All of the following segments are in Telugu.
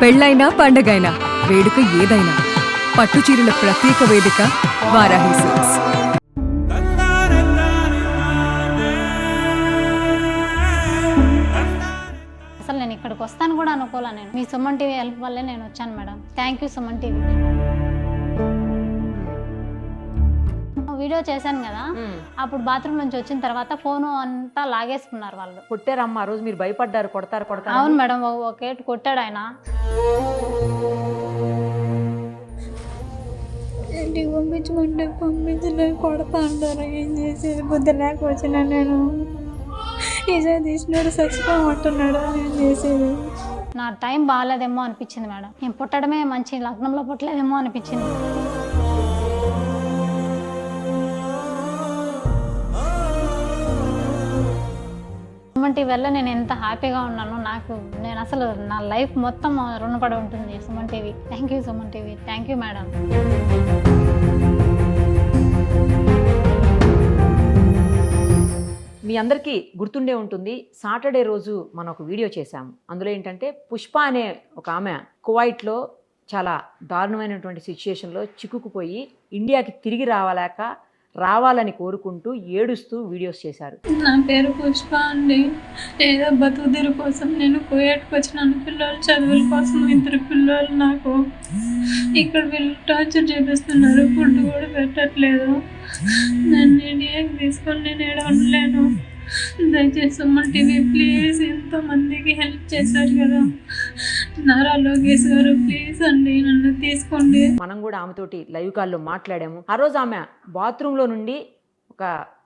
పెళ్ళైనా పండగైనా వేడుక ఏదైనా పట్టు చీరల ప్రత్యేక వేదిక వారాహి సిల్క్స్. అసలు నేను ఇక్కడికి వస్తాను కూడా అనుకోలే. నేను మీ సుమన్ టీవీ హెల్ప్ వల్లే నేను వచ్చాను madam. Thank you Suman TV. Video చేశాను కదా, అప్పుడు బాత్రూమ్ నుంచి వచ్చిన తర్వాత ఫోను అంతా లాగేసుకున్నారు వాళ్ళు. కొట్టారమ్మా ఆ రోజు, మీరు భయపడ్డారు కొడతారు. అవును మేడం, ఒకేటి కొట్టాడు ఆయన. ఇంటికి పంపించమంటే పంపించలే, కొడతా అంటారు. ఏం చేసేది, బుద్ధి లేక వచ్చినా నేను. ఈసారి తీసినాడు చచ్చిపోమంటున్నాడు. ఏం చేసేది. నా టైం బాగాలేదేమో అనిపించింది మేడం. నేను పుట్టడమే మంచి లగ్నంలో పుట్టలేదేమో అనిపించింది. సుమన్ టీవీ వల్ల నేను ఎంత హ్యాపీగా ఉన్నాను. నేను అసలు నా లైఫ్ మొత్తం రుణపడి ఉంటుంది Suman TV. Thank you Suman TV. Thank you madam. మీ అందరికీ గుర్తుండే ఉంటుంది, సాటర్డే రోజు మనం ఒక వీడియో చేశాము. అందులో ఏంటంటే పుష్ప అనే ఒక ఆమె కువైట్లో చాలా దారుణమైనటువంటి సిచ్యుయేషన్లో చిక్కుకుపోయి ఇండియాకి తిరిగి రావాలని కోరుకుంటూ ఏడుస్తూ వీడియోస్ చేశారు. నా పేరు పుష్ప అండి. ఏదో బతుకుదీరు కోసం నేను కువైట్కి వచ్చినాను. పిల్లలు చదువుల కోసం, 2 పిల్లలు నాకు. ఇక్కడ వీళ్ళు టార్చర్ చేపిస్తున్నారు, ఫుడ్ కూడా పెట్టట్లేదు. నన్ను ఇండియాకి తీసుకొని నేను ఏడ ఉండలేను. దయచేసి సుమన్ టీవీ ప్లీజ్, ఎంతో మందికి హెల్ప్ చేశారు కదా, నారా లోకేష్ గారు ప్లీజ్ అండి నన్ను తీసుకోండి. మనం కూడా ఆమెతోటి లైవ్ కాల్లో మాట్లాడాము. ఆ రోజు ఆమె బాత్రూంలో నుండి ఒక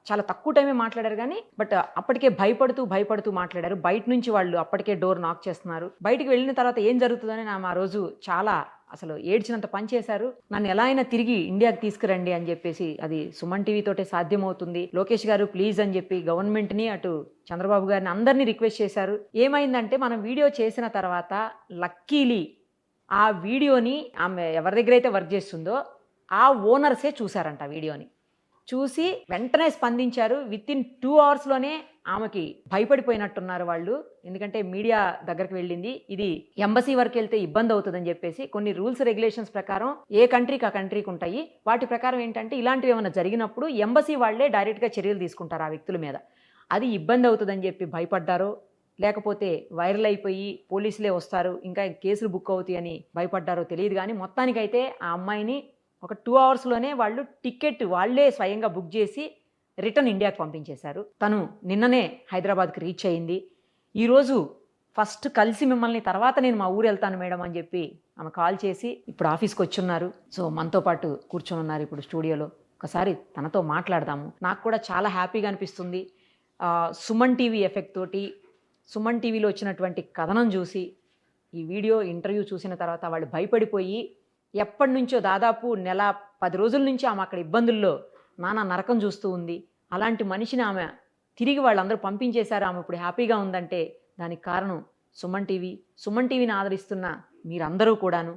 చాలా తక్కువ టైమే మాట్లాడారు కానీ బట్ అప్పటికే భయపడుతూ మాట్లాడారు. బయట నుంచి వాళ్ళు అప్పటికే డోర్ నాక్ చేస్తున్నారు. బయటికి వెళ్ళిన తర్వాత ఏం జరుగుతుందని ఆమె ఆ రోజు చాలా అసలు ఏడ్చినంత పని చేశారు. నన్ను ఎలా అయినా తిరిగి ఇండియాకి తీసుకురండి అని చెప్పేసి, అది సుమన్ టీవీ తోటే సాధ్యమవుతుంది, లోకేష్ గారు ప్లీజ్ అని చెప్పి గవర్నమెంట్ని, అటు చంద్రబాబు గారిని అందరినీ రిక్వెస్ట్ చేశారు. ఏమైందంటే మనం వీడియో చేసిన తర్వాత లక్కీలీ ఆ వీడియోని ఆమె ఎవరి దగ్గర అయితే వర్క్ చేస్తుందో ఆ ఓనర్సే చూశారంట. వీడియోని చూసి వెంటనే స్పందించారు. వితిన్ 2 అవర్స్లోనే ఆమెకి భయపడిపోయినట్టున్నారు వాళ్ళు. ఎందుకంటే మీడియా దగ్గరికి వెళ్ళింది, ఇది ఎంబసీ వరకు వెళ్తే ఇబ్బంది అవుతుందని చెప్పేసి కొన్ని రూల్స్ రెగ్యులేషన్స్ ప్రకారం ఏ కంట్రీకి ఆ కంట్రీకి ఉంటాయి. వాటి ప్రకారం ఏంటంటే ఇలాంటివి ఏమైనా జరిగినప్పుడు ఎంబసీ వాళ్ళే డైరెక్ట్గా చర్యలు తీసుకుంటారు ఆ వ్యక్తుల మీద. అది ఇబ్బంది అవుతుందని చెప్పి భయపడ్డారో, లేకపోతే వైరల్ అయిపోయి పోలీసులే వస్తారు ఇంకా కేసులు బుక్ అవుతాయి అని భయపడ్డారో తెలియదు. కానీ మొత్తానికైతే ఆ అమ్మాయిని ఒక 2 అవర్స్లోనే వాళ్ళు టికెట్ వాళ్ళే స్వయంగా బుక్ చేసి రిటర్న్ ఇండియాకి పంపించేశారు. తను నిన్ననే హైదరాబాద్కి రీచ్ అయింది. ఈరోజు ఫస్ట్ కలిసి మిమ్మల్ని, తర్వాత నేను మా ఊరు వెళ్తాను మేడం అని చెప్పి ఆమె కాల్ చేసి ఇప్పుడు ఆఫీస్కి వచ్చున్నారు. సో మనతో పాటు కూర్చొని ఉన్నారు ఇప్పుడు స్టూడియోలో. ఒకసారి తనతో మాట్లాడదాము. నాకు కూడా చాలా హ్యాపీగా అనిపిస్తుంది. సుమన్ టీవీ ఎఫెక్ట్ తోటి సుమన్ టీవీలో వచ్చినటువంటి కథనం చూసి, ఈ వీడియో ఇంటర్వ్యూ చూసిన తర్వాత వాళ్ళు భయపడిపోయి ఎప్పటి నుంచో దాదాపు 10 రోజుల నుంచి ఆమె అక్కడ ఇబ్బందుల్లో నానా నరకం చూస్తూ ఉంది. అలాంటి మనిషిని ఆమె తిరిగి వాళ్ళందరూ పంపించేశారు. ఆమె ఇప్పుడు హ్యాపీగా ఉందంటే దానికి కారణం సుమన్ టీవీ. సుమన్ టీవీని ఆదరిస్తున్న మీరందరూ కూడాను.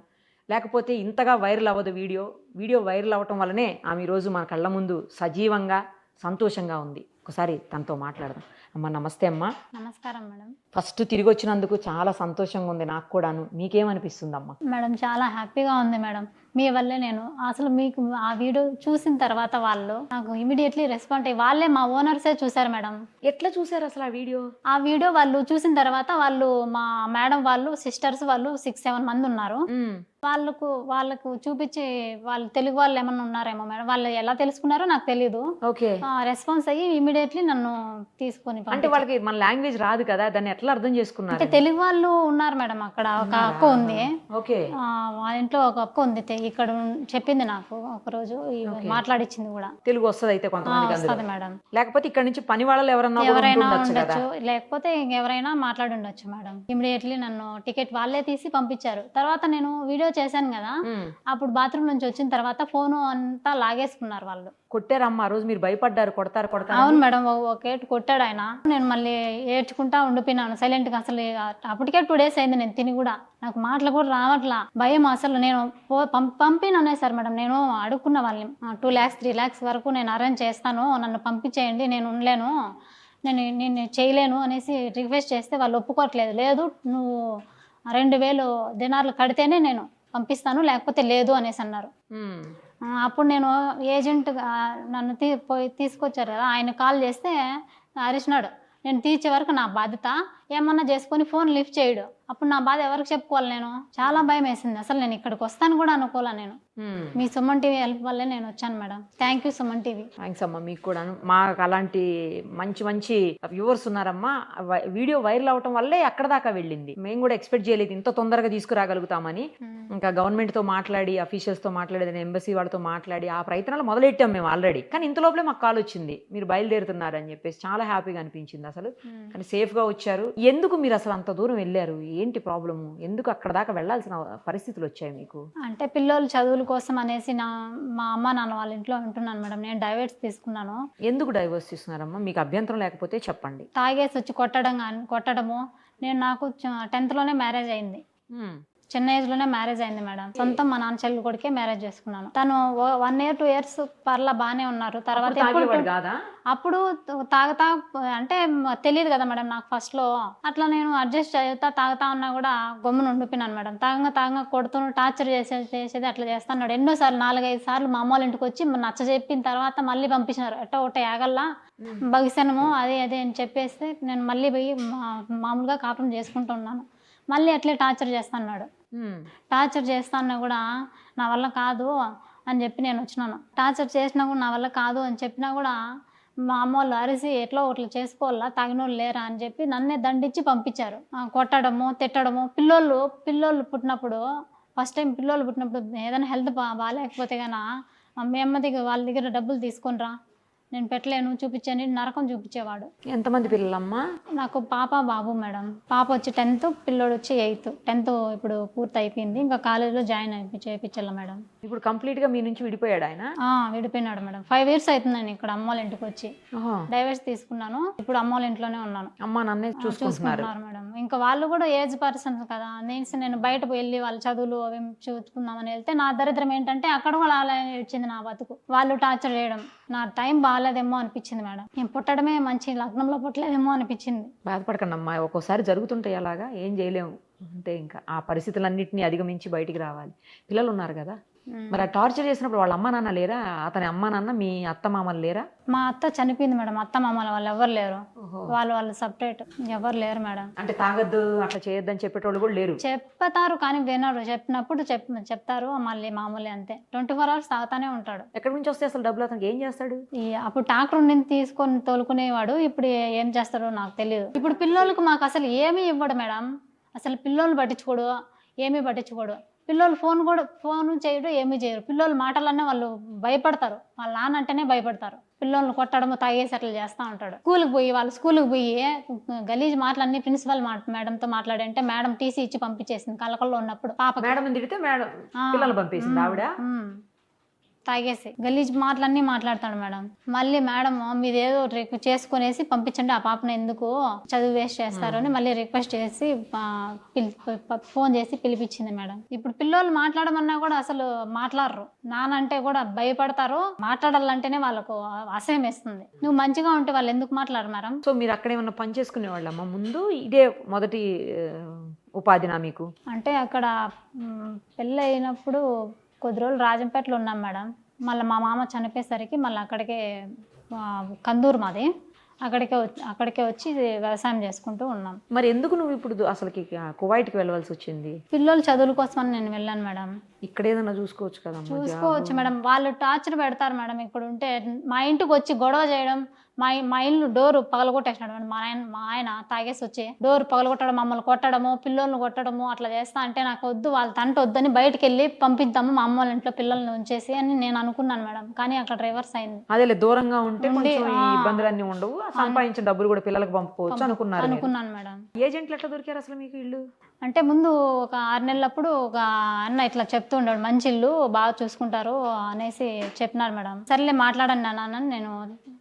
లేకపోతే ఇంతగా వైరల్ అవ్వదు వీడియో వైరల్ అవ్వటం వల్లనే ఆమె ఈరోజు మన కళ్ళ ముందు సజీవంగా సంతోషంగా ఉంది. ఒకసారి తనతో మాట్లాడదాం. అమ్మ నమస్తే. అమ్మ నమస్కారం మేడం. ఫస్ట్ తిరిగి వచ్చినందుకు చాలా సంతోషంగా ఉంది నాకు కూడాను. మీకేమనిపిస్తుంది అమ్మ? మేడం చాలా హ్యాపీగా ఉంది మేడం. మీ వల్లే నేను అసలు మీకు ఆ వీడియో చూసిన తర్వాత వాళ్ళు నాకు ఇమీడియట్లీ రెస్పాండ్ అయ్యి వాళ్ళే మా ఓనర్సే చూశారు మేడం. ఎట్లా చూసారు అసలు ఆ వీడియో వాళ్ళు చూసిన తర్వాత వాళ్ళు మా మేడం వాళ్ళు సిస్టర్స్ వాళ్ళు 6-7 మంది ఉన్నారు. వాళ్ళకు చూపించి వాళ్ళు తెలుగు వాళ్ళు ఏమన్నా ఉన్నారేమో మేడం. వాళ్ళు ఎలా తెలుసుకున్నారో నాకు తెలియదు. రెస్పాన్స్ అయ్యి ఇమీడియట్లీ నన్ను తీసుకొని, అంటే వాళ్ళకి మన లాంగ్వేజ్ రాదు కదా, దాన్ని ఎట్లా అర్థం చేసుకున్నారు? అంటే తెలుగు వాళ్ళు ఉన్నారు మేడం. అక్కడ ఒక అక్క ఉంది, వాళ్ళ ఇంట్లో ఒక అక్క ఉంది. ఇక్కడ చెప్పింది నాకు ఒక రోజు మాట్లాడిచ్చింది కూడా. తెలుగు వస్తుంది అయితే కొంతమంది వస్తుంది మేడం. లేకపోతే ఇక్కడ నుంచి పని వాళ్ళు ఎవరైనా ఉండొచ్చు, లేకపోతే ఎవరైనా మాట్లాడి ఉండొచ్చు మేడం. ఇమీడియట్లీ నన్ను టికెట్ వాళ్ళే తీసి పంపించారు. తర్వాత నేను వీడియో చేశాను కదా, అప్పుడు బాత్రూమ్ నుంచి వచ్చిన తర్వాత ఫోను అంతా లాగేసుకున్నారు వాళ్ళు. కొట్టారమ్మా ఆ రోజు, మీరు భయపడ్డారు కొడతారు. అవును మేడం, ఒకేటి కొట్టాడు ఆయన. నేను మళ్ళీ ఏడ్చుకుంటా ఉండిపోయినాను సైలెంట్ గా. అసలు అప్పటికే 2 days అయింది నేను తిని కూడా. నాకు మాటలు కూడా రావట్లా, భయం అసలు. నేను పంపిననేసారు మేడం. నేను అడుక్కున్న వాళ్ళని 2 lakhs 3 lakhs వరకు నేను అరేంజ్ చేస్తాను, నన్ను పంపించేయండి, నేను ఉండలేను, నేను చేయలేను అనేసి రిక్వెస్ట్ చేస్తే వాళ్ళు ఒప్పుకోవట్లేదు. లేదు నువ్వు 2,000 దినార్లు కడితేనే నేను పంపిస్తాను, లేకపోతే లేదు అనేసి అన్నారు. అప్పుడు నేను ఏజెంట్ నన్ను తీసుకొచ్చారు కదా, ఆయన కాల్ చేస్తే అరిచినాడు. నేను తీర్చే వరకు నా బాధ్యత, ఏమన్నా చేసుకొని ఫోన్ లిఫ్ట్ చేయడు. అప్పుడు నా బాధ ఎవరికి చెప్పుకోవాలి? నేను చాలా భయం వేసింది. అసలు నేను ఇక్కడికి వస్తాను కూడా అనుకోలే. నేను మీ సుమన్ టీవీ హెల్ప్ వల్లే నేను వచ్చాను madam. Thank you Suman TV. Thanks అమ్మా. మీకు కూడాను మాకు అలాంటి మంచి మంచి వ్యూవర్స్ ఉన్నారమ్మా. వీడియో వైరల్ అవటం వల్లే అక్కడ దాకా వెళ్ళింది. మేము కూడా ఎక్స్పెక్ట్ చేయలేదు ఇంత తొందరగా తీసుకురాగలుగుతామని. ఇంకా గవర్నమెంట్తో మాట్లాడి, అఫీషియల్స్తో మాట్లాడి, ఎంబసీ వాళ్ళతో మాట్లాడి ఆ ప్రయత్నాలు మొదలెట్టాం మేము ఆల్రెడీ. కానీ ఇంత లోపలే మాకు కాల్ వచ్చింది, మీరు బయలుదేరుతున్నారు అని చెప్పేసి. చాలా హ్యాపీగా అనిపించింది అసలు. కానీ సేఫ్గా వచ్చారు. ఎందుకు మీరు అసలు అంత దూరం వెళ్ళారు? ఏంటి ప్రాబ్లము? ఎందుకు అక్కడ దాకా వెళ్ళాల్సిన పరిస్థితులు వచ్చాయి మీకు? అంటే పిల్లలు చదువుల కోసం అనేసి మా అమ్మ నాన్న వాళ్ళ ఇంట్లో ఉంటున్నాను మేడం. నేను డైవర్స్ తీసుకున్నాను. ఎందుకు డైవర్స్ తీసుకున్నారమ్మా? మీకు అభ్యంతరం లేకపోతే చెప్పండి. తాగేసి వచ్చి కొట్టడము. నాకు 10th మ్యారేజ్ అయింది. చిన్న ఏజ్లోనే మ్యారేజ్ అయింది మేడం. సొంతం మా నాన్న చెల్లి కొడుకే మ్యారేజ్ చేసుకున్నాను. తను 1 year 2 years పర్లా బాగానే ఉన్నారు. తర్వాత అప్పుడు తాగుతా అంటే తెలియదు కదా మేడం నాకు ఫస్ట్లో. అట్లా నేను అడ్జస్ట్ అవుతా తాగుతా ఉన్నా కూడా గమ్మున ఉండిపోయినాను మేడం. తాగంగా కొడుతూ టార్చర్ చేసేది అట్లా చేస్తున్నాడు. ఎన్నోసార్లు 4-5 సార్లు మా అమ్మ వాళ్ళ ఇంటికి వచ్చి నచ్చ చెప్పిన తర్వాత మళ్ళీ పంపించినారు. ఒకట యాగల్లా భవిష్యనము అదే అని చెప్పేస్తే నేను మళ్ళీ పోయి మామూలుగా కాపురం చేసుకుంటున్నాను. మళ్ళీ అట్లే టార్చర్ చేస్తున్నాడు. టార్చర్ చేస్తాన్నా కూడా నా వల్ల కాదు అని చెప్పి నేను వచ్చినాను. టార్చర్ చేసినా కూడా నా వల్ల కాదు అని చెప్పినా కూడా మా అమ్మ వాళ్ళు అరిసి ఎట్లా ఒకట్లు చేసుకోవాలా, తాగినోళ్ళు లేరా అని చెప్పి నన్నే దండించి పంపించారు. కొట్టడము, తిట్టడము. పిల్లోళ్ళు పుట్టినప్పుడు ఫస్ట్ టైం పిల్లోళ్ళు పుట్టినప్పుడు ఏదైనా హెల్త్ బాగాలేకపోతే కన్నా మీ అమ్మ దగ్గర వాళ్ళ దగ్గర డబ్బులు తీసుకొనిరా, నేను పెట్టలేను చూపించని నరకం చూపించేవాడు. ఎంతమంది పిల్లలమ్మా? నాకు పాప బాబు మేడం. పాప వచ్చి 10th, పిల్లోడు వచ్చి 8th. 10th ఇప్పుడు పూర్తి అయిపోయింది. ఇంకా కాలేజీలో జాయిన్ చేయించాల మేడం. ఇప్పుడు కంప్లీట్గా మీ నుంచి విడిపోయాడు ఆయన? విడిపోయినాడు మేడం. 5 years అవుతుంది నేను ఇక్కడ అమ్మ వాళ్ళ ఇంటికి వచ్చి. డైవర్స్ తీసుకున్నాను. ఇప్పుడు అమ్మ వాళ్ళ ఇంట్లోనే ఉన్నాను. అమ్మ నాన్నే చూసుకుంటున్నారు మేడం. ఇంకా వాళ్ళు కూడా ఏజ్ పర్సన్స్ కదా, నేను బయట వెళ్ళి వాళ్ళ చదువులు అవి చూసుకుందామని వెళ్తే నా దరిద్రం ఏంటంటే అక్కడ కూడా అలా వచ్చింది నా బతుకు. వాళ్ళు టార్చర్ చేయడం. నా టైం బాగాలేదేమో అనిపించింది మేడం. నేను పుట్టడమే మంచి లగ్నంలో పుట్టలేదేమో అనిపించింది. బాధపడకండి అమ్మా, ఒక్కోసారి జరుగుతుంటాయి అలాగా, ఏం చేయలేము అంతే. ఇంకా ఆ పరిస్థితులన్నింటినీ అధిగమించి బయటికి రావాలి. పిల్లలు ఉన్నారు కదా, మరి ఆ టార్చర్ చేసినప్పుడు వాళ్ళ అమ్మా నాన్న లేరా? అతని అమ్మా నాన్న మీ అత్త మామలు లేరా? మా అత్త చనిపోయింది మేడం. అత్త మామల వాళ్ళు ఎవరు లేరు. వాళ్ళు సపరేట్, ఎవరు లేరు మేడం. అంటే తాగద్దు అట్లా చేయొద్దని చెప్పేటోళ్ళు కూడా లేరు? చెప్తారు కానీ వినరు. చెప్పినప్పుడు చెప్తారు మళ్ళీ మామూలే అంతే. 24 hours తాగుతానే ఉంటాడు. ఎక్కడి నుంచి వస్తే అసలు డబ్బులు? అతనికి ఏం చేస్తాడు? అప్పుడు ట్రాక్టర్ నుండి తీసుకొని తోలుకునేవాడు. ఇప్పుడు ఏం చేస్తాడో నాకు తెలియదు. ఇప్పుడు పిల్లలకు మాకు అసలు ఏమీ ఇవ్వడు మేడం. అసలు పిల్లలు పట్టించుకోడు, ఏమీ పట్టించుకోడు. పిల్లలు ఫోన్ చేయడు, ఏమీ చేయరు. పిల్లలు మాటలన్నా వాళ్ళు భయపడతారు. వాళ్ళ నాన్న అంటేనే భయపడతారు. పిల్లల్ని కొట్టడము, తాగేసి అట్లా చేస్తూ ఉంటాడు. స్కూల్కి పోయి గలీజ్ మాటలన్నీ ప్రిన్సిపల్ మేడంతో మాట్లాడంటే మేడం టీసీ ఇచ్చి పంపించేసింది. కలకల్లో ఉన్నప్పుడు పాప మేడం తిడితే మేడం పిల్లలు పంపేసింది ఆవిడ. తాగేసి గలీజ్ మాటలన్నీ మాట్లాడతాడు మేడం. మళ్ళీ మేడం మీదేదో చేసుకునేసి పంపించండి, ఆ పాపను ఎందుకు చదువు వేస్ట్ చేస్తారు అని మళ్ళీ రిక్వెస్ట్ చేసి ఫోన్ చేసి పిలిపించింది మేడం. ఇప్పుడు పిల్లలు మాట్లాడమన్నా కూడా అసలు మాట్లాడరు. నానంటే కూడా భయపడతారు. మాట్లాడాలంటేనే వాళ్ళకు అసహ్యం వేస్తుంది. నువ్వు మంచిగా ఉంటే వాళ్ళు ఎందుకు మాట్లాడరు మేడం? సో మీరు అక్కడ ఏమన్నా పని చేసుకునే వాళ్ళమ్మా ముందు? ఇదే మొదటి ఉపాధినా మీకు? అంటే అక్కడ పెళ్ళి అయినప్పుడు కొద్ది రోజులు రాజంపేటలో ఉన్నాం మేడం. మళ్ళీ మా మామ చనిపోయేసరికి మళ్ళీ అక్కడికే కందూరు మాది, అక్కడికే వచ్చి వ్యవసాయం చేసుకుంటూ ఉన్నాం. మరి ఎందుకు నువ్వు ఇప్పుడు అసలుకి కువైట్కి వెళ్ళవలసి వచ్చింది? పిల్లల చదువుల కోసమని నేను వెళ్ళాను మేడం. ఇక్కడ ఏదైనా చూసుకోవచ్చు కదా? చూసుకోవచ్చు మేడం. వాళ్ళు టార్చర్ పెడతారు మేడం. ఇక్కడ ఉంటే మా ఇంటికి వచ్చి గొడవ చేయడం. మా ఇల్లు డోరు పగలగొట్టేసినాడు మా ఆయన తాగేసి వచ్చి డోరు పగలగొట్టడం, మమ్మల్ని కొట్టడము, పిల్లల్ని కొట్టడము అట్లా చేస్తా అంటే నాకు వద్దు, వాళ్ళ తంట వద్దని బయటకు వెళ్ళి పంపిద్దాము మా అమ్మ వాళ్ళ ఇంట్లో పిల్లల్ని ఉంచేసి అని నేను అనుకున్నాను మేడం. కానీ అక్కడ రివర్స్ అయింది. అదే దూరంగా ఉంటే ఇబ్బందులన్నీ ఉండవు, సంపాదించిన డబ్బులు కూడా పిల్లలకు పంపుకోవచ్చు అనుకున్నాను మేడం. ఏజెంట్లు ఎట్లా దొరికారు అసలు మీకు ఇల్లు? అంటే ముందు ఒక 6 నెలలప్పుడు ఒక అన్న ఇట్లా చెప్తూ ఉన్నాడు, మంచి ఇల్లు బాగా చూసుకుంటారు అనేసి చెప్పినారు మేడం. సర్లే మాట్లాడండి నాన్న, నేను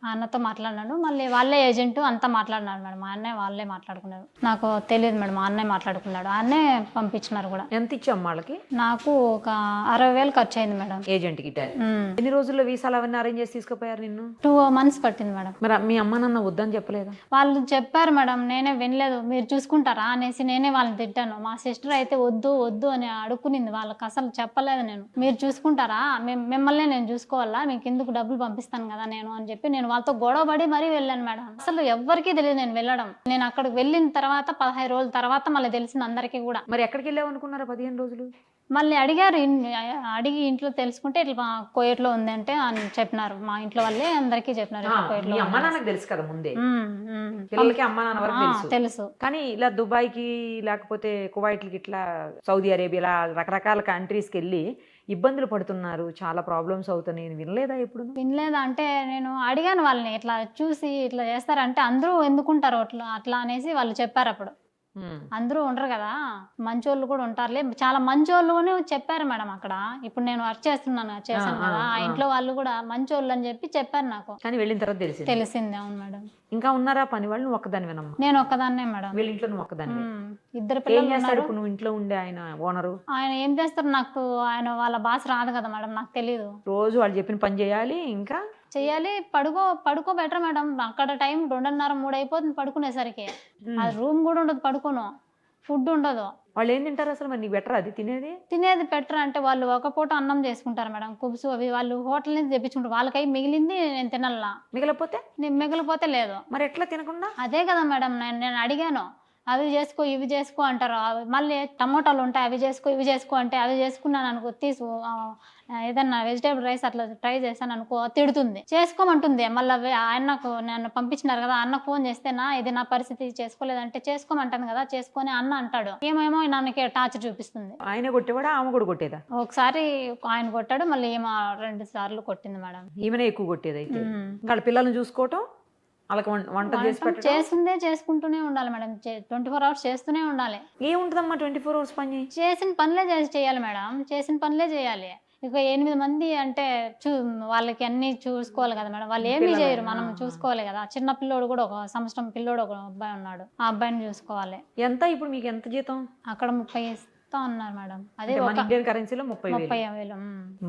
ఆ అన్నతో మాట్లాడాను. మాట్లాడినాడు. మళ్ళీ వాళ్ళే ఏజెంట్ అంతా మాట్లాడినాడు మేడం. మా అన్నయ్య వాళ్ళే మాట్లాడుకున్నారు. నాకు తెలియదు మేడం, మా అన్నయ్య మాట్లాడుకున్నాడు. అన్నే పంపించినారు కూడా. ఎంత ఇచ్చాం వాళ్ళకి? నాకు ఒక 60,000 ఖర్చు అయింది మేడం. ఏజెంట్కి ఇట్టాలి. ఎన్ని రోజుల్లో వీసాలు అవన్నీ అరేంజ్ చేసి తీసుకుపోయారు నిన్ను? 2 months పట్టింది మేడం. మరి మీ అమ్మ నాన్న వద్దని చెప్పలేదా? వాళ్ళు చెప్పారు మేడం, నేనే వినలేదు. మీరు చూసుకుంటారా అనేసి నేనే వాళ్ళని తిట్టాను. మా సిస్టర్ అయితే వద్దు వద్దు అని అడుక్కునింది. వాళ్ళకి అసలు చెప్పలేదు నేను. మీరు చూసుకుంటారా, మిమ్మల్ని నేను చూసుకోవాలా, మీకు ఎందుకు డబ్బులు పంపిస్తాను కదా నేను అని చెప్పి నేను వాళ్ళతో గొడవపడి మరీ వెళ్ళాను మేడం. అసలు ఎవ్వరికీ తెలియదు నేను వెళ్ళడం. నేను అక్కడికి వెళ్ళిన తర్వాత 15 రోజుల తర్వాత మళ్ళీ తెలిసింది అందరికీ కూడా. మరి ఎక్కడికి వెళ్ళావు అనుకున్నారా 15 రోజులు? మళ్ళీ అడిగారు, అడిగి ఇంట్లో తెలుసుకుంటే ఇట్లా మా కోయట్లో ఉంది అంటే అని చెప్పినారు. మా ఇంట్లో వాళ్ళే అందరికీ చెప్పినారు ఇట్లా కోయట్లో. మీ అమ్మ నాన్నకి తెలుసు కదా ముందే, పిల్లలకి అమ్మ నాన్న వరకు తెలుసు. కానీ ఇలా దుబాయ్కి లేకపోతే కువైట్లకి ఇట్లా సౌదీ అరేబియా ఇలా రకరకాల కంట్రీస్కి వెళ్ళి ఇబ్బందులు పడుతున్నారు, చాలా ప్రాబ్లమ్స్ అవుతున్నాయి, వినలేదా ఎప్పుడు? వినలేదా అంటే నేను అడిగాను వాళ్ళని, ఇట్లా చూసి ఇట్లా చేస్తారంటే అందరూ ఎందుకుంటారు అట్లా అట్లా అనేసి వాళ్ళు చెప్పారు. అప్పుడు అందరూ ఉండరు కదా, మంచోళ్ళు కూడా ఉంటారులే, చాలా మంచోళ్ళు చెప్పారు మేడం అక్కడ. ఇప్పుడు నేను వర్క్ చేశాను కదా, ఆ ఇంట్లో వాళ్ళు కూడా మంచోళ్ళు అని చెప్పి చెప్పారు నాకు. కానీ వెళ్ళిన తర్వాత తెలిసింది. అవును మేడం. ఇంకా ఉన్నారా పని వాళ్ళు? నువ్వు ఒక్కదాని వినమ్మా? నేను ఒక్కదాన్నే మేడం. వీళ్ళ ఇంట్లో నువ్వు ఒక్కదాని? 2 పిల్లలు ఉన్నారు. నువ్వు ఇంట్లో ఉండే ఆయన ఓనరు ఆయన ఏం చేస్తారు నాకు, ఆయన వాళ్ళ భాష రాదు కదా మేడం, నాకు తెలీదు. రోజు వాళ్ళు చెప్పిన పని చేయాలి, ఇంకా చెయ్యాలి. పడుకో బెటర్ మేడం. అక్కడ టైం 2:30, 3 అయిపోతుంది పడుకునేసరికి. అది రూమ్ కూడా ఉండదు, పడుకోను, ఫుడ్ ఉండదు. వాళ్ళు ఏం తింటారు అసలు? మరి నీకు బెటర్ అది తినేది బెటర్ అంటే వాళ్ళు ఒక పూట అన్నం చేసుకుంటారు మేడం, కుబ్సు అవి వాళ్ళు హోటల్ నుంచి తెప్పించుకుంటారు. వాళ్ళకై మిగిలింది నేను తినాలా, మిగిలిపోతే లేదు. మరి ఎట్లా తినకుండా? అదే కదా మేడం, నేను అడిగాను, అవి చేసుకో ఇవి చేసుకో అంటారు. మళ్ళీ టమోటాలు ఉంటాయి, అవి చేసుకో ఇవి చేసుకో అంటే అవి చేసుకున్నాను అనుకో, ఏదన్నా వెజిటేబుల్ రైస్ అట్లా ట్రై చేశాను అనుకో, తిడుతుంది. చేసుకోమంటుంది. మళ్ళీ ఆయనకు నన్ను పంపించినారు కదా, అన్నకు ఫోన్ చేస్తేనా ఇది నా పరిస్థితి, చేసుకోలేదంటే చేసుకోమంటాను కదా, చేసుకొని అన్న అంటాడు. ఏమేమో నన్నకే టార్చర్ చూపిస్తుంది. ఆయన కొట్టేవాడా ఆమె కూడా కొట్టేదా? ఒకసారి ఆయన కొట్టాడు, మళ్ళీ ఏమో 2 సార్లు కొట్టింది మేడం. ఈమెనే ఎక్కువ కొట్టేది అయితే. వాళ్ళ పిల్లల్ని చూసుకోవటం, వాళ్ళకి వంట చేసుకుంటూనే ఉండాలి మేడం. 24 hours చేస్తూనే ఉండాలి. ఏముంటుందమ్మా 24 hours పని? చేసిన పనులే చేయాలి మేడం, చేసిన పనులే చేయాలి. ఇక 8 మంది అంటే వాళ్ళకి అన్ని చూసుకోవాలి కదా మేడం. వాళ్ళు ఏమీ చేయరు, మనం చూసుకోవాలి కదా. చిన్న పిల్లోడు కూడా 1 సంవత్సరం పిల్లోడు ఒక అబ్బాయి ఉన్నాడు, ఆ అబ్బాయిని చూసుకోవాలి. ఎంత ఇప్పుడు మీకు ఎంత జీతం? అక్కడ 30 అన్నారు మేడం. అదే ఇండియన్ కరెన్సీలో 30,000.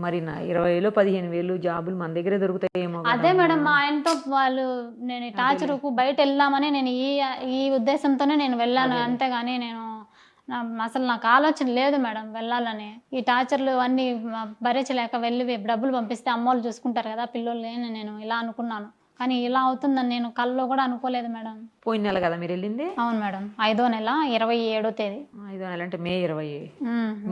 మరి 20,000 15,000 జాబులు మన దగ్గరే దొరుకుతాయేమో. అదే మేడం, మా ఆయనతో వాళ్ళు నేను టార్చర్కు బయట వెళ్దామని నేను ఈ ఉద్దేశంతోనే నేను వెళ్ళాను, అంతేగాని నేను అసలు నాకు ఆలోచన లేదు మేడం వెళ్ళాలని. ఈ టార్చర్లు అన్నీ భరించలేక వెళ్ళి డబ్బులు పంపిస్తే అమ్మోళ్ళు చూసుకుంటారు కదా పిల్లోళ్ళని నేను ఇలా అనుకున్నాను. కానీ ఇలా అవుతుందని నేను కల్లో కూడా అనుకోలేదు మేడం. పోయిన నెల కదా మీరు వెళ్ళింది? అవును మేడం, 5వ నెల 27వ తేదీ. 5వ నెల అంటే మే 20.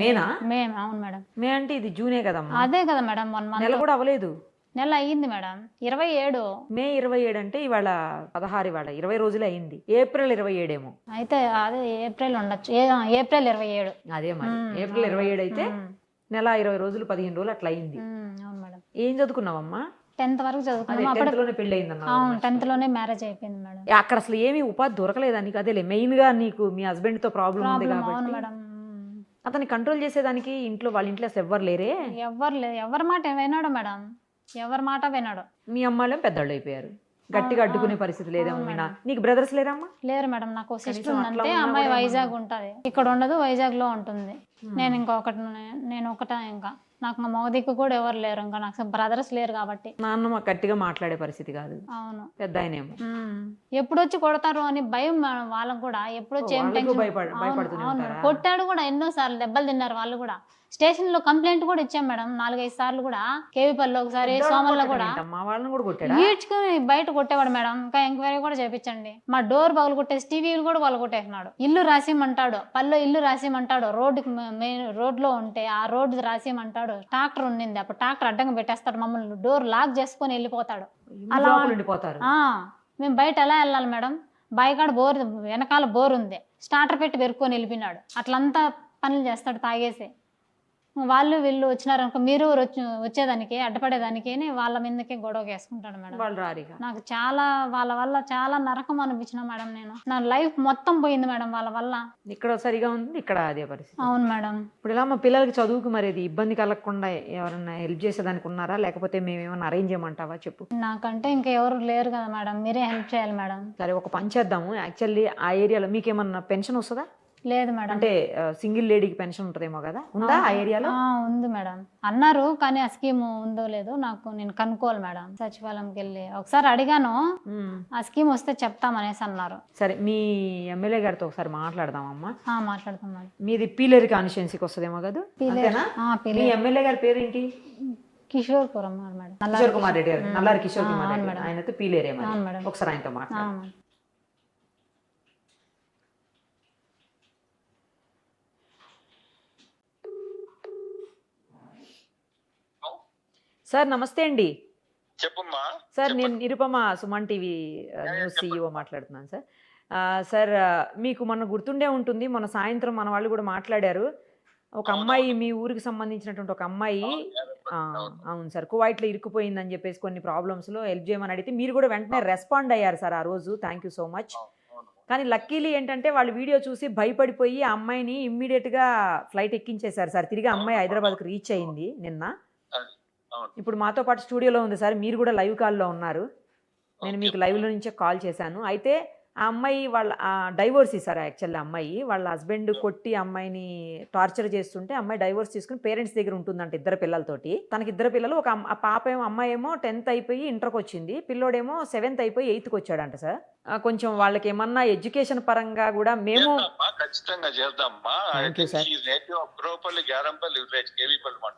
మేనా? మే. అవును మేడం. మే అంటే ఇది జూనే కదమ్మా? అదే కదా మేడం, 1 month. నెల కూడా అవ్వలేదు. నెల అయ్యింది మేడం, 27. మే 27 అంటే ఇవాళ 16, ఇవాళ 20 రోజులు అయింది. ఏప్రిల్ 27 ఏమో అయితే. అదే ఏప్రిల్ ఉండొచ్చు, ఏప్రిల్ 27. అదే మరి ఏప్రిల్ 27 అయితే నెల 20 రోజులు 15 రోజులు అట్లా అయింది. అవును మేడం. ఏం చదువుకున్నావమ్మా? 10th వరకు చదువుకున్నాం. 10th లోనే పెళ్లి అయిందన్నా? అవును, 10th లోనే మ్యారేజ్ అయిపోయింది మేడం. అక్కడ అసలు ఏమీ ఉపాధి దొరకలేదా నీకు? అదేలే మెయిన్ గా నీకు మీ హస్బెండ్ తో ప్రాబ్లం ఉంది అవును కాబట్టి మేడం. అతన్ని కంట్రోల్ చేసేదానికి వాళ్ళ ఇంట్లో అసలు ఎవ్వరు లేరే? ఎవ్వరు లేదు. ఎవరి మాట వినాడు మేడం, ఎవరి మాట వినాడు. మీ అమ్మాళ్ళేం పెద్దవాళ్ళు అయిపోయారు, గట్టిగా అడ్డుకునే పరిస్థితి లేదేమో. నీకు బ్రదర్స్ లేరమ్మా? లేరు మేడం, నాకు సిస్టర్ ఉందంటే. అమ్మాయి వైజాగ్ ఉంటుంది, ఇక్కడ ఉండదు, వైజాగ్ లో ఉంటుంది. నేను ఒకట ఇంకా నాకు మా మగదిక్కు కూడా ఎవరు లేరు, ఇంకా నాకు బ్రదర్స్ లేరు కాబట్టి. నాన్న మాకు గట్టిగా మాట్లాడే పరిస్థితి కాదు. అవును, పెద్ద ఆయనేమో ఎప్పుడొచ్చి కొడతారు అని భయం వాళ్ళకు కూడా. ఎప్పుడొచ్చి ఏం టెన్షన్. కొట్టాడు కూడా, ఎన్నోసార్లు దెబ్బలు తిన్నారు వాళ్ళు కూడా. స్టేషన్ లో కంప్లైంట్ కూడా ఇచ్చాం మేడం 4-5 సార్లు కూడా. కేవీపల్లిలో ఒకసారి, సోమల్లో కూడా ఈడ్చుకుని బయట కొట్టేవాడు మేడం. ఇంకా ఎంక్వైరీ కూడా చేయించండి. మా డోర్ పగలు కొట్టేసి టీవీలు కూడా వాళ్ళు కొట్టేసినాడు. ఇల్లు రాసిమంటాడు, పల్లె ఇల్లు రాసిమంటాడు. మెయిన్ రోడ్లో ఉంటే ఆ రోడ్డు రాసిమంటాడు. ట్రాక్టర్ ఉండింది అప్పుడు, ట్రాక్టర్ అడ్డంగా పెట్టేస్తాడు మమ్మల్ని, డోర్ లాక్ చేసుకొని వెళ్ళిపోతాడు. అలా మేము బయట ఎలా వెళ్ళాలి మేడం? బాయికాడ బోర్, వెనకాల బోర్ ఉంది, స్టార్టర్ పెట్టి పెరుక్కొని వెళ్ళిపోయినాడు. అట్లంతా పనులు చేస్తాడు తాగేసి. వాళ్ళు వీళ్ళు వచ్చినారనుకో మీరు వచ్చేదానికి అడ్డపడేదానికి వాళ్ళ మీదకి గొడవ వేసుకుంటాడు మేడం. వాళ్ళు రారిగా. నాకు చాలా వాళ్ళ వల్ల చాలా నరకం అనిపించిన మేడం. నేను నా లైఫ్ మొత్తం పోయింది మేడం వాళ్ళ వల్ల. ఇక్కడ సరిగా ఉంది, ఇక్కడ అదే పరిస్థితి. అవును మేడం. ఇప్పుడు ఇలా మా పిల్లలకి చదువుకు మరి ఇది ఇబ్బంది కలగకుండా ఎవరన్నా హెల్ప్ చేసేదానికి ఉన్నారా, లేకపోతే మేము ఏమన్నా అరేంజ్ చేయమంటావా చెప్పు. నాకంటే ఇంకా ఎవరు లేరు కదా మేడం, మీరే హెల్ప్ చేయాలి మేడం. సరే ఒక పని చేద్దాము. యాక్చువల్లీ ఆ ఏరియాలో మీకేమన్నా పెన్షన్ వస్తుందా? లేదు మేడం. అంటే సింగిల్ లేడీకి పెన్షన్ ఉంటుందేమో కదా, ఉందా ఆ ఏరియాలో? ఉంది మేడం అన్నారు, కానీ ఆ స్కీమ్ ఉందో లేదో నాకు నేను కనుక్కోవాలి మేడం. సచివాలయంకి వెళ్ళి ఒకసారి అడిగాను, ఆ స్కీమ్ వస్తే చెప్తామనేసి అన్నారు. సరే మీ ఎమ్మెల్యే గారితో ఒకసారి మాట్లాడదామమ్మా. మాట్లాడతాం మేడం. మీది పీలేరు కాన్స్టిట్యున్సీకి వస్తుందేమో కదా? అంతేనా? మీ ఎమ్మెల్యే గారి పేరేంటి? కిషోర్పురం మేడం. కిషోర్ కుమార్ రెడ్డి గారు, నల్లారి కిషోర్ కుమార్ రెడ్డి. ఆయనతో పీలేరే మేడం. ఒకసారి ఆయనతో మాట్లాడు. సార్ నమస్తే అండి. చెప్పమ్మా. సార్ నేను Nirupama Suman TV news CEO మాట్లాడుతున్నాను సార్. సార్ మీకు మొన్న గుర్తుండే ఉంటుంది, మొన్న సాయంత్రం మన వాళ్ళు కూడా మాట్లాడారు. ఒక అమ్మాయి మీ ఊరికి సంబంధించినటువంటి ఒక అమ్మాయి, అవును సార్, కువైట్లో ఇరుక్కుపోయిందని చెప్పేసి కొన్ని ప్రాబ్లమ్స్లో హెల్ప్ చేయమని అడిగితే మీరు కూడా వెంటనే రెస్పాండ్ అయ్యారు సార్ ఆ రోజు. Thank you so much. కానీ లక్కీలీ ఏంటంటే వాళ్ళు వీడియో చూసి భయపడిపోయి ఆ అమ్మాయిని ఇమ్మీడియట్గా ఫ్లైట్ ఎక్కించేశారు సార్. తిరిగి అమ్మాయి హైదరాబాద్కి రీచ్ అయింది నిన్న. ఇప్పుడు మాతో పాటు స్టూడియోలో ఉంది సార్, మీరు కూడా లైవ్ కాల్లో ఉన్నారు. నేను మీకు లైవ్లో నుంచే కాల్ చేశాను. అయితే ఆ అమ్మాయి వాళ్ళ డైవోర్స్ ఇస్తారు. యాక్చువల్లీ అమ్మాయి వాళ్ళ హస్బెండ్ కొట్టి అమ్మాయిని టార్చర్ చేస్తుంటే అమ్మాయి డైవోర్స్ తీసుకుని పేరెంట్స్ దగ్గర ఉంటుందంట ఇద్దరు పిల్లలతోటి. తనకి ఇద్దరు పిల్లలు, ఒక పాప ఏమో అమ్మాయి ఏమో 10th అయిపోయి ఇంటర్కి వచ్చింది, పిల్లోడేమో 7th అయిపోయి 8th వచ్చాడంట సార్. కొంచెం వాళ్ళకి ఏమన్నా ఎడ్యుకేషన్ పరంగా కూడా మేము ఖచ్చితంగా చేద్దామా.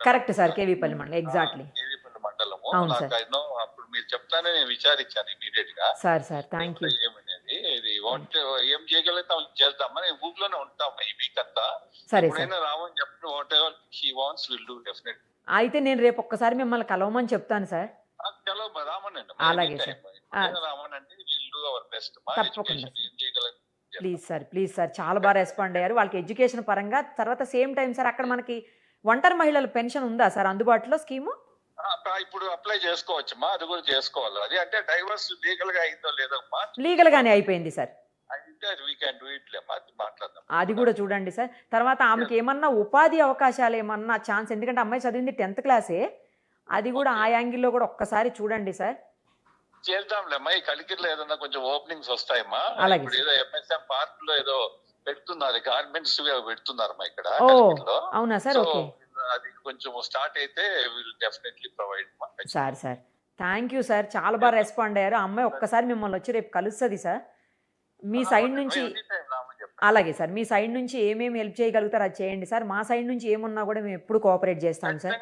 కరెక్ట్ సార్, కేవీపల్లి మండలం. ఎగ్జాక్ట్లీ మండలము. అవును సార్. అప్పుడు మీరు చెప్తానే నేను విచారించాను ఇమీడియట్ గా. Sir thank you. ఏం చేయగలుగుతాం చేద్దామా. నేను ఊర్లోనే ఉంటాం ఈ వీక్ అంతా. సరే రావని చెప్పి what ever she wants will do definite. అయితే నేను రేపు ఒక్కసారి మిమ్మల్ని కలవమని చెప్తాను సార్. రామనండి. అలాగే సార్, రామనండి. Will do our best. తప్పకుండా ప్లీజ్ సార్ చాలా బాగా రెస్పాండ్ అయ్యారు. వాళ్ళకి ఎడ్యుకేషన్ పరంగా. తర్వాత సేమ్ టైం సార్ అక్కడ మనకి ఒంటరి మహిళల పెన్షన్ ఉందా సార్ అందుబాటులో స్కీము? ఇప్పుడు అప్లై చేసుకోవచ్చమ్మా, అది కూడా చేసుకోవాలి. అది అంటే డైవర్స్ లీగల్ గా అయిందో లేదమ్మా? లీగల్ గానే అయిపోయింది సార్. మాట్లాడదాం, అది కూడా చూడండి సార్. తర్వాత ఆమెకి ఏమన్నా ఉపాధి అవకాశాలు ఏమన్నా ఛాన్స్, ఎందుకంటే అమ్మాయి చదివింది 10th క్లాసే, అది కూడా ఆ యాంగిల్లో కూడా ఒక్కసారి చూడండి సార్. చేద్దాంలేమ్మా. ఈ కలికిరిలో ఏదన్నా కొంచెం ఓపెనింగ్స్ వస్తాయమ్మా. అలాగే. ఏదో MSM పార్క్ లో ఏదో పెడుతున్నారు, గార్మెంట్స్ పెడుతున్నారమ్మా ఇక్కడ. అవునా సార్? ఓకే, అది కొంచెం స్టార్ట్ అయితే will definitely provide. Sir thank you sir, చాలా బాగా రెస్పాండ్ అయ్యారు. ఆ అమ్మాయి ఒక్కసారి మిమ్మల్ని వచ్చి రేపు కలుస్తుంది సార్. మీ సైడ్ నుంచి అలాగే సార్, మీ సైడ్ నుంచి ఏమేమి హెల్ప్ చేయగలుగుతారో అది చేయండి సార్. మా సైడ్ నుంచి ఏమున్నా కూడా మేము ఎప్పుడు కోఆపరేట్ చేస్తాం సార్.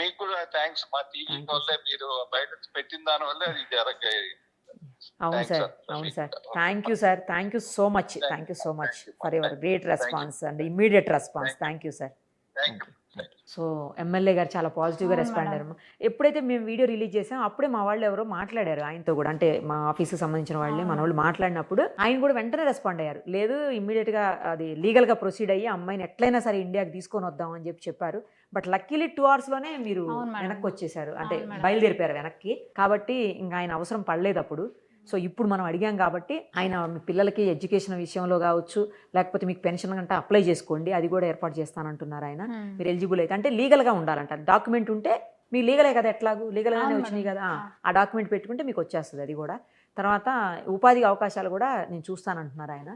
మీకు కూడా థ్యాంక్స్. మా టీవీ వల్లే మీరు బయట పెట్టిన దాని వల్ల ఇది జరగ. అవును sir thank you so much for your great response and immediate response. Thank you sir. So MLA గారు చాలా పాజిటివ్గా రెస్పాండ్ అయ్యారు. ఎప్పుడైతే మేము వీడియో రిలీజ్ చేసాం అప్పుడే మా వాళ్ళు ఎవరో మాట్లాడారు ఆయనతో కూడా, అంటే మా ఆఫీస్కి సంబంధించిన వాళ్ళే మన వాళ్ళు మాట్లాడినప్పుడు ఆయన కూడా వెంటనే రెస్పాండ్ అయ్యారు. లేదు ఇమ్మీడియట్గా అది లీగల్గా ప్రొసీడ్ అయ్యి అమ్మాయిని ఎట్లయినా సరే ఇండియాకి తీసుకొని వద్దాం అని చెప్పారు. బట్ లక్కీలీ 2 hours మీరు వెనక్కి వచ్చేసారు, అంటే బయలుదేరిపారు వెనక్కి. కాబట్టి ఇంకా ఆయన అవసరం పడలేదు అప్పుడు. సో ఇప్పుడు మనం అడిగాం కాబట్టి ఆయన మీ పిల్లలకి ఎడ్యుకేషన్ విషయంలో కావచ్చు, లేకపోతే మీకు పెన్షన్ అంటే అప్లై చేసుకోండి, అది కూడా ఏర్పాటు చేస్తానంటున్నారు ఆయన. మీరు ఎలిజిబుల్ అయితే అంటే లీగల్గా ఉండాలంట. డాక్యుమెంట్ ఉంటే మీ లీగలే కదా, ఎట్లాగూ లీగల్గానే వచ్చినాయి కదా, ఆ డాక్యుమెంట్ పెట్టుకుంటే మీకు వచ్చేస్తుంది అది కూడా. తర్వాత ఉపాధి అవకాశాలు కూడా నేను చూస్తానంటున్నారు ఆయన.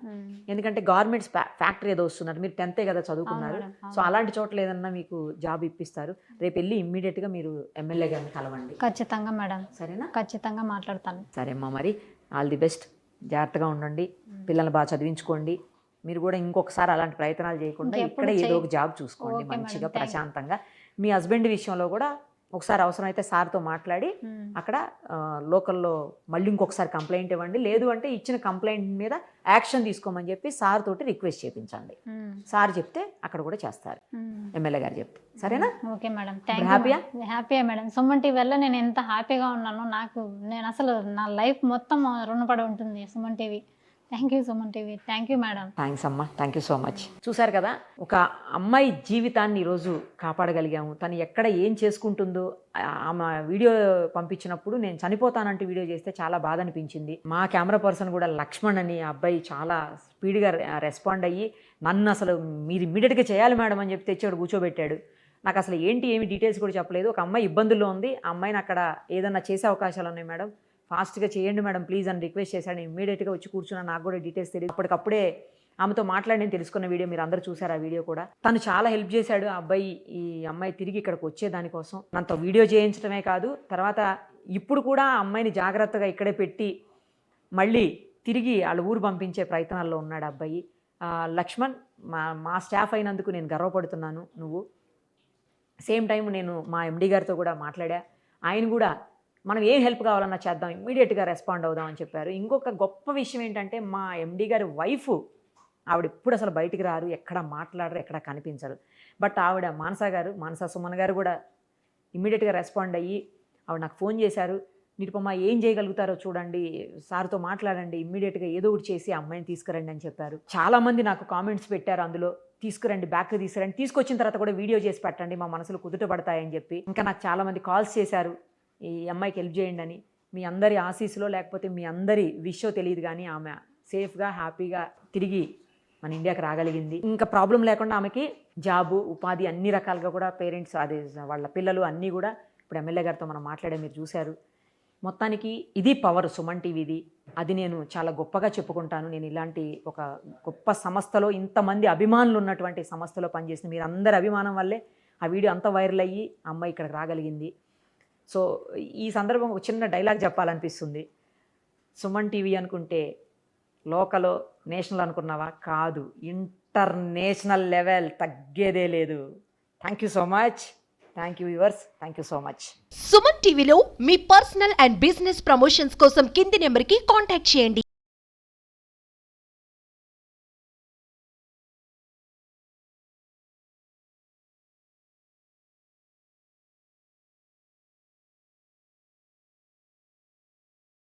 ఎందుకంటే గవర్నమెంట్స్ ఫ్యాక్టరీ ఏదో వస్తున్నారు, మీరు 10th కదా చదువుకున్నారు. సో అలాంటి చోట్ల ఏదన్నా మీకు జాబ్ ఇప్పిస్తారు. రేపు వెళ్ళి ఇమ్మీడియట్గా మీరు ఎమ్మెల్యే గారిని కలవండి. ఖచ్చితంగా మేడం. సరేనా? ఖచ్చితంగా మాట్లాడతాను. సరే అమ్మా, మరి ఆల్ ది బెస్ట్. జాగ్రత్తగా ఉండండి, పిల్లల్ని బాగా చదివించుకోండి. మీరు కూడా ఇంకొకసారి అలాంటి ప్రయత్నాలు చేయకుండా ఇక్కడ ఏదో ఒక జాబ్ చూసుకోండి మంచిగా ప్రశాంతంగా. మీ హస్బెండ్ విషయంలో కూడా ఒకసారి అవసరమైతే సార్తో మాట్లాడి అక్కడ లోకల్లో మళ్ళీ ఇంకొకసారి కంప్లైంట్ ఇవ్వండి. లేదు అంటే ఇచ్చిన కంప్లైంట్ మీద యాక్షన్ తీసుకోమని చెప్పి సార్ తోటి రిక్వెస్ట్ చేయించండి. సార్ చెప్తే అక్కడ కూడా చేస్తారు, ఎమ్మెల్యే గారు చెప్తే. సరేనా? Okay madam. Happy madam. Suman TV వల్ల నేను ఎంత హ్యాపీగా ఉన్నాను. నేను అసలు నా లైఫ్ మొత్తం రుణపడి ఉంటుంది Suman TV. Thank you Suman TV, thank you madam. Thanks అమ్మా, థ్యాంక్ యూ సో మచ్. చూసారు కదా, ఒక అమ్మాయి జీవితాన్ని ఈరోజు కాపాడగలిగాము. తను ఎక్కడ ఏం చేసుకుంటుందో ఆమె వీడియో పంపించినప్పుడు నేను చనిపోతానంటూ వీడియో చేస్తే చాలా బాధ అనిపించింది. మా కెమెరా పర్సన్ కూడా లక్ష్మణ్ అని ఆ అబ్బాయి చాలా స్పీడ్గా రెస్పాండ్ అయ్యి నన్ను అసలు మీరు ఇమ్మీడియట్గా చేయాలి మేడం అని చెప్పి తెచ్చాడు, కూర్చోబెట్టాడు. నాకు అసలు ఏమి డీటెయిల్స్ కూడా చెప్పలేదు. ఒక అమ్మాయి ఇబ్బందుల్లో ఉంది, ఆ అమ్మాయిని అక్కడ ఏదన్నా చేసే అవకాశాలు ఉన్నాయి మేడం, ఫాస్ట్గా చేయండి మేడం ప్లీజ్ అని రిక్వెస్ట్ చేశాడు. ఇమ్మీడియట్గా వచ్చి కూర్చున్నాను, నాకు కూడా డీటెయిల్స్ తెలియదు. అప్పటికప్పుడే ఆమెతో మాట్లాడి నేను తెలుసుకున్న వీడియో మీరు అందరూ చూసారు. ఆ వీడియో కూడా తను చాలా హెల్ప్ చేశాడు. ఆ అబ్బాయి ఈ అమ్మాయి తిరిగి ఇక్కడికి వచ్చేదానికోసం నాతో వీడియో చేయించడమే కాదు, తర్వాత ఇప్పుడు కూడా ఆ అమ్మాయిని జాగ్రత్తగా ఇక్కడే పెట్టి మళ్ళీ తిరిగి వాళ్ళ ఊరు పంపించే ప్రయత్నాల్లో ఉన్నాడు ఆ అబ్బాయి. లక్ష్మణ్, మా స్టాఫ్ అయినందుకు నేను గర్వపడుతున్నాను. నువ్వు సేమ్ టైం నేను మా ఎండి గారితో కూడా మాట్లాడా, ఆయన కూడా మనం ఏం హెల్ప్ కావాలన్నా చేద్దాం, ఇమ్మీడియట్గా రెస్పాండ్ అవుదాం అని చెప్పారు. ఇంకొక గొప్ప విషయం ఏంటంటే మా ఎండి గారి వైఫ్, ఆవిడ ఎప్పుడు అసలు బయటికి రారు, ఎక్కడ మాట్లాడరు, ఎక్కడ కనిపించరు. బట్ ఆవిడ మానస సుమన్ గారు కూడా ఇమ్మీడియట్గా రెస్పాండ్ అయ్యి ఆవిడ నాకు ఫోన్ చేశారు. నిరుపమ ఏం చేయగలుగుతారో చూడండి, సార్తో మాట్లాడండి, ఇమ్మీడియట్గా ఏదో ఒకటి చేసి ఆ అమ్మాయిని తీసుకురండి అని చెప్పారు. చాలామంది నాకు కామెంట్స్ పెట్టారు అందులో, తీసుకురండి, బ్యాక్ తీసుకురండి, తీసుకొచ్చిన తర్వాత కూడా వీడియో చేసి పెట్టండి, మా మనసులు కుదుట పడతాయని చెప్పి. ఇంకా నాకు చాలామంది కాల్స్ చేశారు, ఈ అమ్మాయికి హెల్ప్ చేయండి అని. మీ అందరి ఆశీస్సులో లేకపోతే మీ అందరి విషయం తెలియదు కానీ ఆమె సేఫ్గా హ్యాపీగా తిరిగి మన ఇండియాకి రాగలిగింది. ఇంకా ప్రాబ్లం లేకుండా ఆమెకి జాబు, ఉపాధి అన్ని రకాలుగా కూడా పేరెంట్స్, అదే వాళ్ళ పిల్లలు అన్నీ కూడా ఇప్పుడు ఎమ్మెల్యే గారితో మనం మాట్లాడే మీరు చూశారు. మొత్తానికి ఇది పవర్ సుమన్ టీవీది. అది నేను చాలా గొప్పగా చెప్పుకుంటాను. నేను ఇలాంటి ఒక గొప్ప సంస్థలో, ఇంతమంది అభిమానులు ఉన్నటువంటి సంస్థలో పనిచేసిన మీరు అందరి అభిమానం వల్లే ఆ వీడియో అంత వైరల్ అయ్యి ఆ అమ్మాయి ఇక్కడికి రాగలిగింది. సో ఈ సందర్భం ఒక చిన్న డైలాగ్ చెప్పాలనిపిస్తుంది. సుమన్ టీవీ అనుకుంటే లోకల్, నేషనల్ అనుకున్నావా? కాదు, ఇంటర్నేషనల్ లెవెల్, తగ్గేదే లేదు. Thank you so much. Thank you viewers, thank you so much. Suman టీవీలో మీ పర్సనల్ అండ్ బిజినెస్ ప్రమోషన్స్ కోసం కింది నెంబర్కి కాంటాక్ట్ చేయండి.